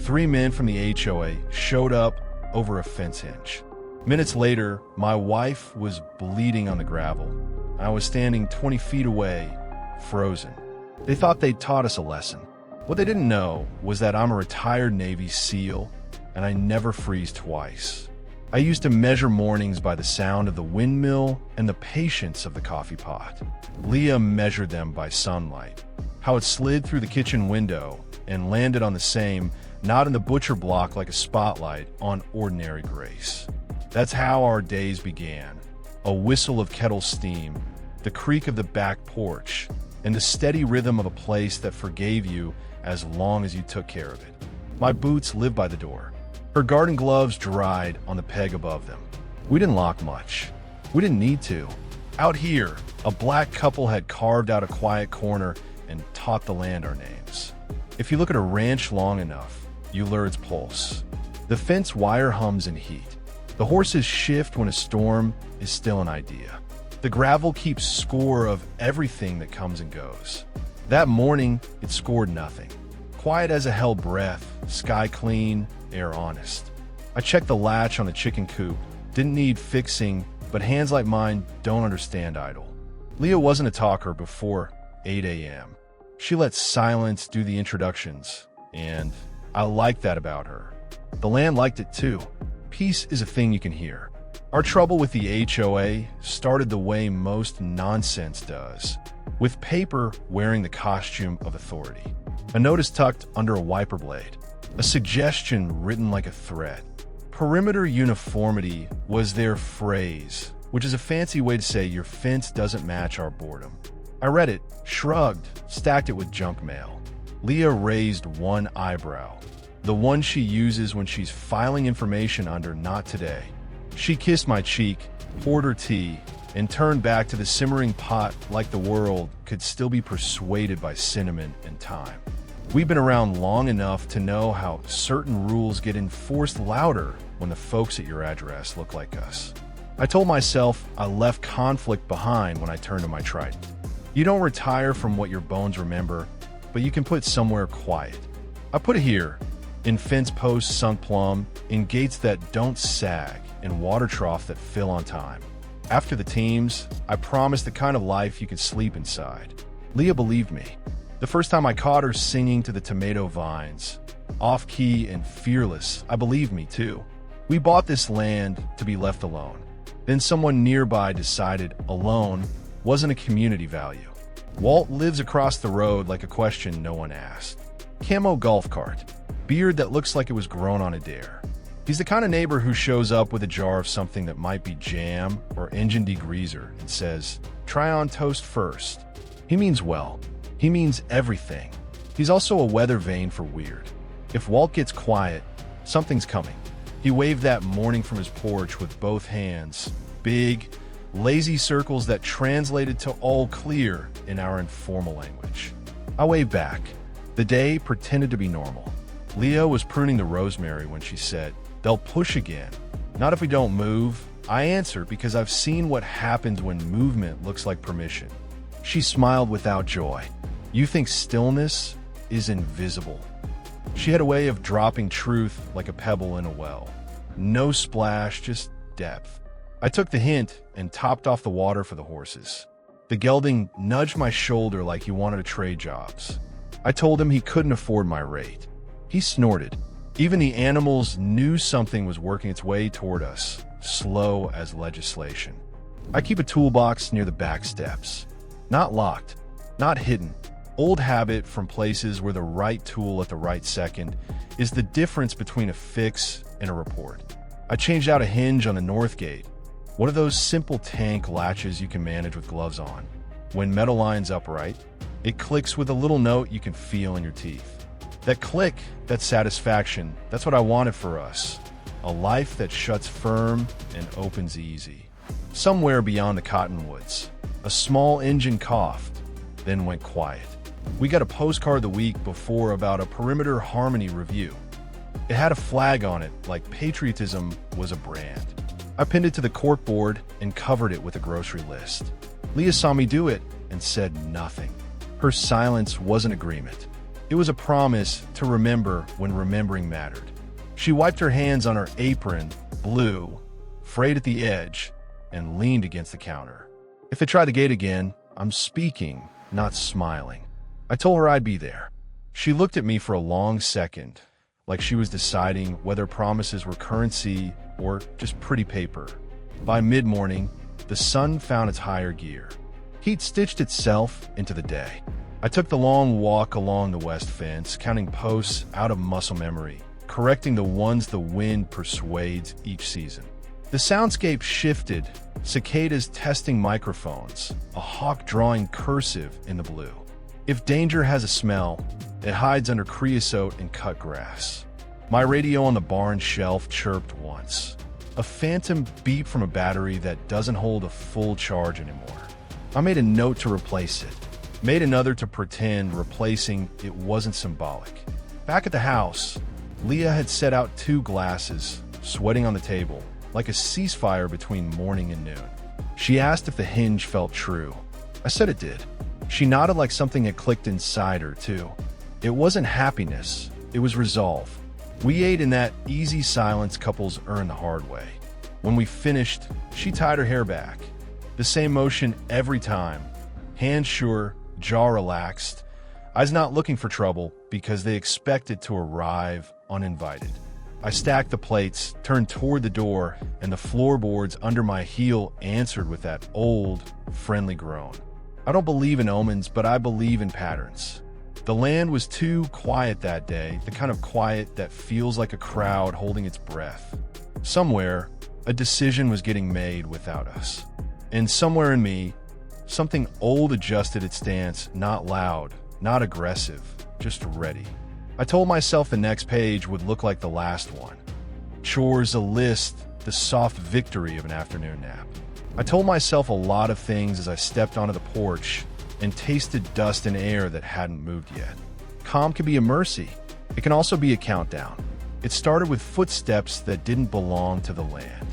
3 men from the HOA showed up over a fence hinge. Minutes later, my wife was bleeding on the gravel. I was standing 20 feet away, frozen. They thought they'd taught us a lesson. What they didn't know was that I'm a retired Navy SEAL, and I never freeze twice. I used to measure mornings by the sound of the windmill and the patience of the coffee pot. Leah measured them by sunlight, how it slid through the kitchen window and landed on the same, not in the butcher block like a spotlight on ordinary grace. That's how our days began. A whistle of kettle steam, the creak of the back porch, and the steady rhythm of a place that forgave you as long as you took care of it. My boots lived by the door. Her garden gloves dried on the peg above them. We didn't lock much. We didn't need to. Out here, a black couple had carved out a quiet corner and taught the land our names. If you look at a ranch long enough, you lure its pulse. The fence wire hums in heat. The horses shift when a storm is still an idea. The gravel keeps score of everything that comes and goes. That morning, it scored nothing. Quiet as a hell breath, sky clean, air honest. I checked the latch on the chicken coop. Didn't need fixing, but hands like mine don't understand idle. Leah wasn't a talker before 8 a.m. She let silence do the introductions, and I liked that about her. The land liked it too. Peace is a thing you can hear. Our trouble with the HOA started the way most nonsense does, with paper wearing the costume of authority. A notice tucked under a wiper blade. A suggestion written like a threat. Perimeter uniformity was their phrase, which is a fancy way to say your fence doesn't match our boredom. I read it, shrugged, stacked it with junk mail. Leah raised one eyebrow, the one she uses when she's filing information under not today. She kissed my cheek, poured her tea, and turned back to the simmering pot like the world could still be persuaded by cinnamon and thyme. We've been around long enough to know how certain rules get enforced louder when the folks at your address look like us. I told myself I left conflict behind when I turned to my trident. You don't retire from what your bones remember, but you can put somewhere quiet. I put it here, in fence posts sunk plumb, in gates that don't sag, in water troughs that fill on time. After the teams, I promised the kind of life you could sleep inside. Leah believed me. The first time I caught her singing to the tomato vines, off-key and fearless, I believed me too. We bought this land to be left alone. Then someone nearby decided alone wasn't a community value. Walt lives across the road like a question no one asked. Camo golf cart, beard that looks like it was grown on a dare. He's the kind of neighbor who shows up with a jar of something that might be jam or engine degreaser and says, "Try on toast first." He means well. He means everything. He's also a weather vane for weird. If Walt gets quiet, something's coming. He waved that morning from his porch with both hands, big, lazy circles that translated to all clear in our informal language. I waved back. The day pretended to be normal. Leah was pruning the rosemary when she said, "They'll push again. Not if we don't move." I answered because I've seen what happens when movement looks like permission. She smiled without joy. You think stillness is invisible. She had a way of dropping truth like a pebble in a well. No splash, just depth. I took the hint and topped off the water for the horses. The gelding nudged my shoulder like he wanted to trade jobs. I told him he couldn't afford my rate. He snorted. Even the animals knew something was working its way toward us, slow as legislation. I keep a toolbox near the back steps. Not locked, not hidden. Old habit from places where the right tool at the right second is the difference between a fix and a report. I changed out a hinge on the north gate, one of those simple tank latches you can manage with gloves on. When metal line's upright, it clicks with a little note you can feel in your teeth. That click, that satisfaction, that's what I wanted for us. A life that shuts firm and opens easy. Somewhere beyond the cottonwoods, a small engine coughed, then went quiet. We got a postcard the week before about a perimeter harmony review. It had a flag on it like patriotism was a brand. I pinned it to the corkboard and covered it with a grocery list. Leah saw me do it and said nothing. Her silence wasn't agreement. It was a promise to remember when remembering mattered. She wiped her hands on her apron, blue, frayed at the edge, and leaned against the counter. If they try the gate again, I'm speaking, not smiling. I told her I'd be there. She looked at me for a long second, like she was deciding whether promises were currency or just pretty paper. By mid-morning, the sun found its higher gear. Heat stitched itself into the day. I took the long walk along the west fence, counting posts out of muscle memory, correcting the ones the wind persuades each season. The soundscape shifted, cicadas testing microphones, a hawk drawing cursive in the blue. If danger has a smell, it hides under creosote and cut grass. My radio on the barn shelf chirped once. A phantom beep from a battery that doesn't hold a full charge anymore. I made a note to replace it. Made another to pretend replacing it wasn't symbolic. Back at the house, Leah had set out 2 glasses, sweating on the table, like a ceasefire between morning and noon. She asked if the hinge felt true. I said it did. She nodded like something had clicked inside her, too. It wasn't happiness, it was resolve. We ate in that easy silence couples earn the hard way. When we finished, she tied her hair back. The same motion every time. Hands sure, jaw relaxed. Eyes not looking for trouble because they expected to arrive uninvited. I stacked the plates, turned toward the door, and the floorboards under my heel answered with that old, friendly groan. I don't believe in omens, but I believe in patterns. The land was too quiet that day, the kind of quiet that feels like a crowd holding its breath. Somewhere, a decision was getting made without us. And somewhere in me, something old adjusted its stance, not loud, not aggressive, just ready. I told myself the next page would look like the last one. Chores, a list, the soft victory of an afternoon nap. I told myself a lot of things as I stepped onto the porch and tasted dust and air that hadn't moved yet. Calm can be a mercy. It can also be a countdown. It started with footsteps that didn't belong to the land.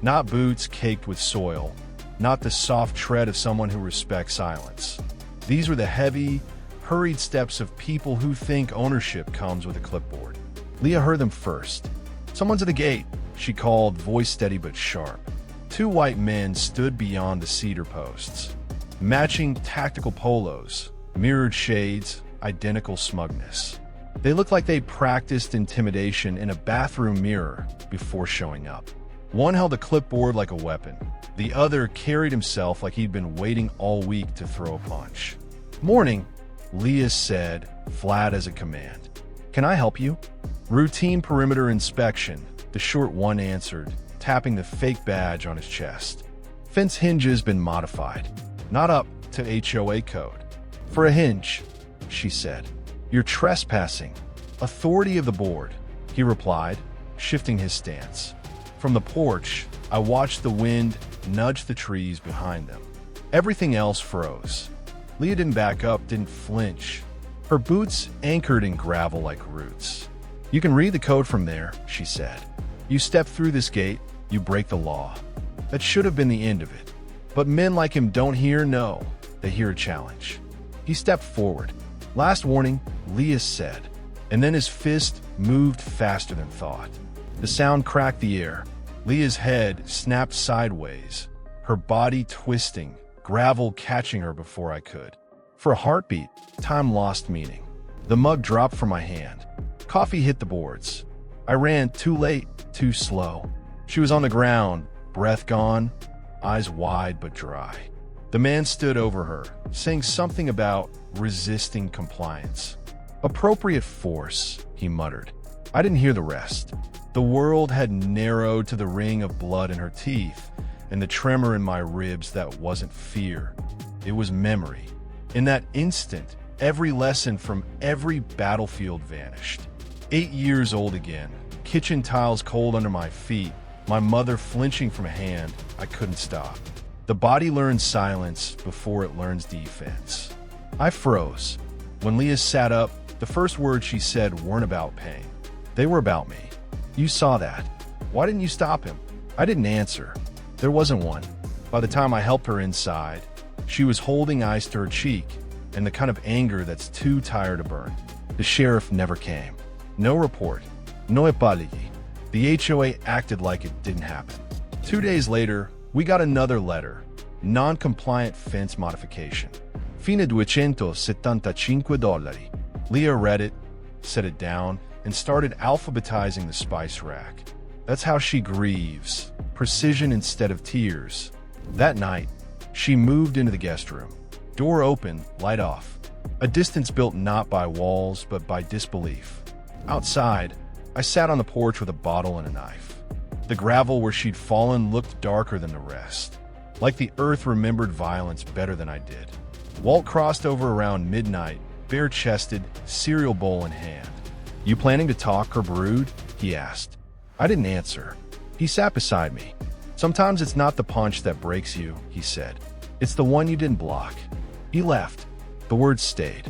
Not boots caked with soil, not the soft tread of someone who respects silence. These were the heavy, hurried steps of people who think ownership comes with a clipboard. Leah heard them first. "Someone's at the gate," she called, voice steady but sharp. 2 white men stood beyond the cedar posts. Matching tactical polos, mirrored shades, identical smugness. They looked like they practiced intimidation in a bathroom mirror before showing up. One held a clipboard like a weapon. The other carried himself like he'd been waiting all week to throw a punch. "Morning," Leah said, flat as a command. "Can I help you?" "Routine perimeter inspection," the short one answered, tapping the fake badge on his chest. "Fence hinge has been modified. Not up to HOA code." "For a hinge," she said. "You're trespassing. Authority of the board," he replied, shifting his stance. From the porch, I watched the wind nudge the trees behind them. Everything else froze. Leah didn't back up, didn't flinch. Her boots anchored in gravel like roots. "You can read the code from there," she said. "You step through this gate, you break the law." That should have been the end of it. But men like him don't hear no, they hear a challenge. He stepped forward. "Last warning," Leah said, and then his fist moved faster than thought. The sound cracked the air. Leah's head snapped sideways, her body twisting, gravel catching her before I could. For a heartbeat, time lost meaning. The mug dropped from my hand. Coffee hit the boards. I ran too late, too slow. She was on the ground, breath gone, eyes wide but dry. The man stood over her, saying something about resisting compliance. "Appropriate force," he muttered. I didn't hear the rest. The world had narrowed to the ring of blood in her teeth, and the tremor in my ribs that wasn't fear. It was memory. In that instant, every lesson from every battlefield vanished. 8 years old again, kitchen tiles cold under my feet, my mother flinching from a hand I couldn't stop. The body learns silence before it learns defense. I froze. When Leah sat up, the first words she said weren't about pain. They were about me. "You saw that. Why didn't you stop him?" I didn't answer. There wasn't one. By the time I helped her inside, she was holding ice to her cheek and the kind of anger that's too tired to burn. The sheriff never came. No report. No apology. The HOA acted like it didn't happen. 2 days later, we got another letter. Non-compliant fence modification. Fine $275. Leah read it, set it down, and started alphabetizing the spice rack. That's how she grieves. Precision instead of tears. That night, she moved into the guest room. Door open, light off. A distance built not by walls, but by disbelief. Outside, I sat on the porch with a bottle and a knife. The gravel where she'd fallen looked darker than the rest. Like the earth remembered violence better than I did. Walt crossed over around midnight, bare-chested, cereal bowl in hand. "You planning to talk or brood?" he asked. I didn't answer. He sat beside me. "Sometimes it's not the punch that breaks you," he said. "It's the one you didn't block." He left. The words stayed.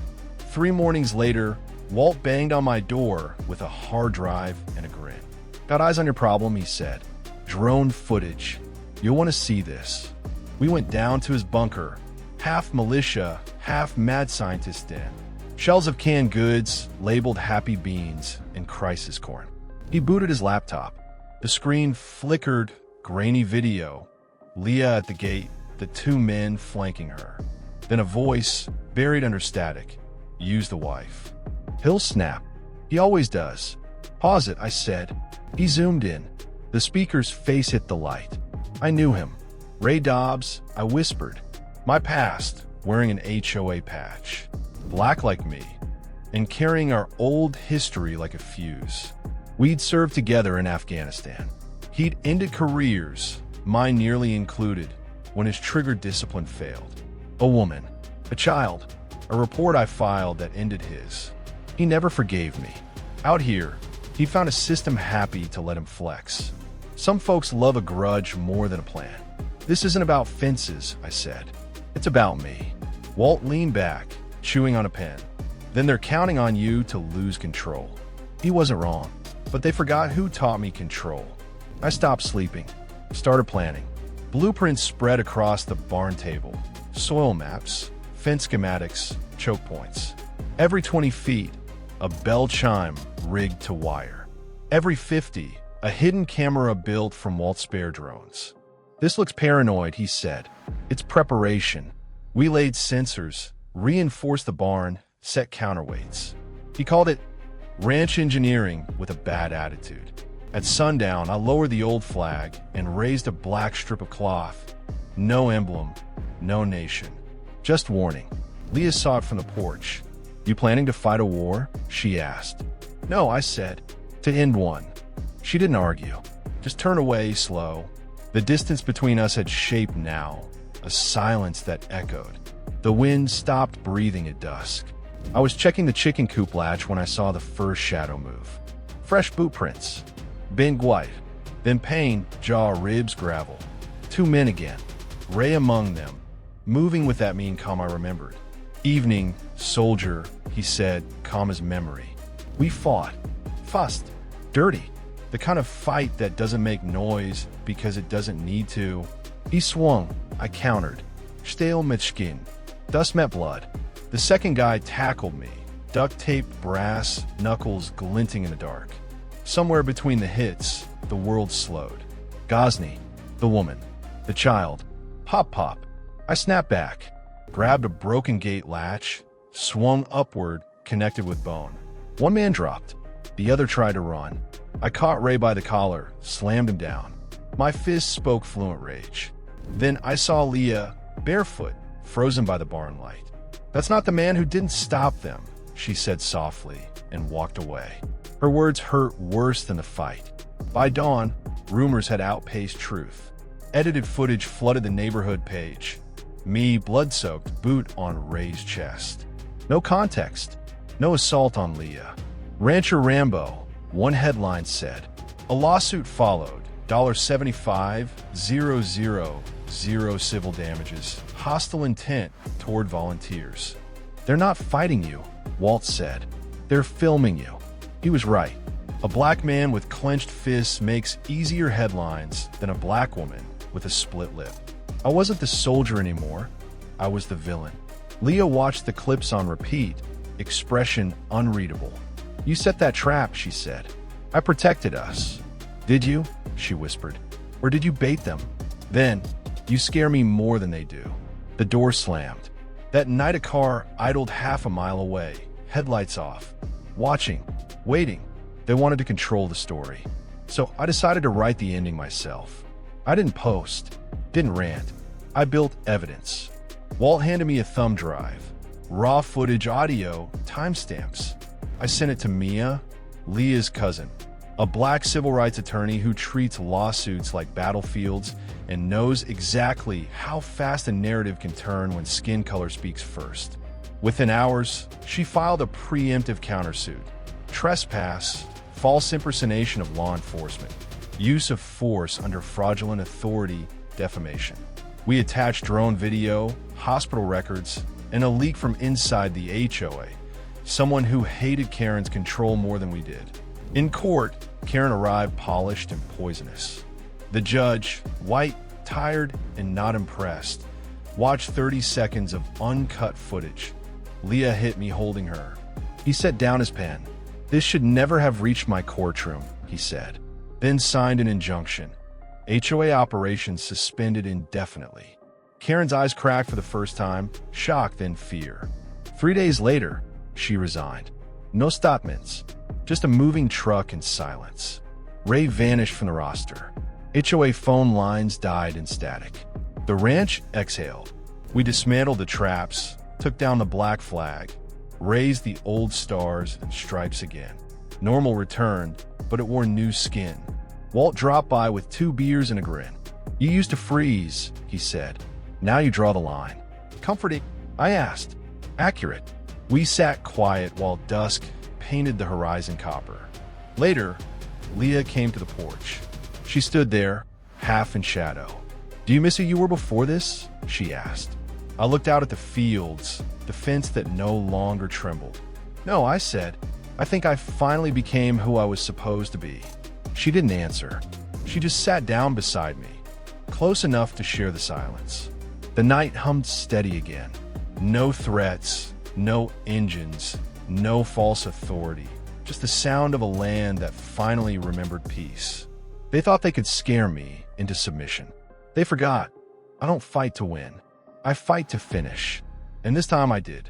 3 mornings later, Walt banged on my door with a hard drive and a grin. "Got eyes on your problem," he said. "Drone footage. You'll want to see this." We went down to his bunker, half militia, half mad scientist den. Shells of canned goods, labeled happy beans, and crisis corn. He booted his laptop. The screen flickered, grainy video. Leah at the gate, the 2 men flanking her. Then a voice, buried under static. "Use the wife." He'll snap. He always does. "Pause it," I said. He zoomed in. The speaker's face hit the light. I knew him. Ray Dobbs, I whispered. My past, wearing an HOA patch. Black like me. And carrying our old history like a fuse. We'd served together in Afghanistan. He'd ended careers, mine nearly included, when his triggered discipline failed. A woman, a child, a report I filed that ended his. He never forgave me. Out here, he found a system happy to let him flex. Some folks love a grudge more than a plan. "This isn't about fences," I said. "It's about me." Walt leaned back, chewing on a pen. "Then they're counting on you to lose control." He wasn't wrong, but they forgot who taught me control. I stopped sleeping, started planning. Blueprints spread across the barn table. Soil maps, fence schematics, choke points. Every 20 feet, a bell chime rigged to wire. Every 50, a hidden camera built from Walt's spare drones. "This looks paranoid," he said. "It's preparation." We laid sensors, reinforced the barn, set counterweights. He called it ranch engineering with a bad attitude. At sundown, I lowered the old flag and raised a black strip of cloth. No emblem, no nation. Just warning. Leah saw it from the porch. "You planning to fight a war?" she asked. "No," I said. "To end one." She didn't argue. Just turned away, slow. The distance between us had shaped now, a silence that echoed. The wind stopped breathing at dusk. I was checking the chicken coop latch when I saw the first shadow move. Fresh boot prints. Been white. Then pain, jaw, ribs, gravel. 2 men again. Ray among them. Moving with that mean calm I remembered. "Evening, soldier," he said, calm as memory. We fought. Fussed. Dirty. The kind of fight that doesn't make noise because it doesn't need to. He swung. I countered. Stale mit skin. Dust met blood. The second guy tackled me. Duct-taped brass, knuckles glinting in the dark. Somewhere between the hits, the world slowed. Ghazni. The woman. The child. Pop pop. I snapped back. Grabbed a broken gate latch. Swung upward, connected with bone. One man dropped. The other tried to run. I caught Ray by the collar, slammed him down. My fist spoke fluent rage. Then I saw Leah, barefoot, frozen by the barn light. "That's not the man who didn't stop them," she said softly, and walked away. Her words hurt worse than the fight. By dawn, rumors had outpaced truth. Edited footage flooded the neighborhood page. Me, blood-soaked, boot on Ray's chest. No context. No assault on Leah. Rancher Rambo, one headline said. A lawsuit followed. $75,000 civil damages. Hostile intent toward volunteers. "They're not fighting you," Walt said. "They're filming you." He was right. A black man with clenched fists makes easier headlines than a black woman with a split lip. I wasn't the soldier anymore. I was the villain. Leah watched the clips on repeat, expression unreadable. "You set that trap," she said. "I protected us." "Did you?" she whispered. "Or did you bait them?" Then, "You scare me more than they do." The door slammed. That night a car idled half a mile away, headlights off, watching, waiting. They wanted to control the story. So I decided to write the ending myself. I didn't post, didn't rant. I built evidence. Walt handed me a thumb drive. Raw footage, audio, timestamps. I sent it to Mia, Leah's cousin, a black civil rights attorney who treats lawsuits like battlefields and knows exactly how fast a narrative can turn when skin color speaks first. Within hours, she filed a preemptive countersuit. Trespass, false impersonation of law enforcement, use of force under fraudulent authority, defamation. We attached drone video, hospital records, and a leak from inside the HOA, someone who hated Karen's control more than we did. In court, Karen arrived polished and poisonous. The judge, white, tired, and not impressed, watched 30 seconds of uncut footage. Leah hit me holding her. He set down his pen. "This should never have reached my courtroom," he said, then signed an injunction. HOA operations suspended indefinitely. Karen's eyes cracked for the first time, shock then fear. 3 days later, she resigned. No statements, just a moving truck and silence. Ray vanished from the roster. HOA phone lines died in static. The ranch exhaled. We dismantled the traps, took down the black flag, raised the old stars and stripes again. Normal returned, but it wore new skin. Walt dropped by with 2 beers and a grin. "You used to freeze," he said. "Now you draw the line." "Comforting?" I asked. "Accurate." We sat quiet while dusk painted the horizon copper. Later, Leah came to the porch. She stood there, half in shadow. "Do you miss who you were before this?" she asked. I looked out at the fields, the fence that no longer trembled. "No," I said. "I think I finally became who I was supposed to be." She didn't answer. She just sat down beside me, close enough to share the silence. The night hummed steady again. No threats, no engines, no false authority. Just the sound of a land that finally remembered peace. They thought they could scare me into submission. They forgot. I don't fight to win. I fight to finish. And this time I did.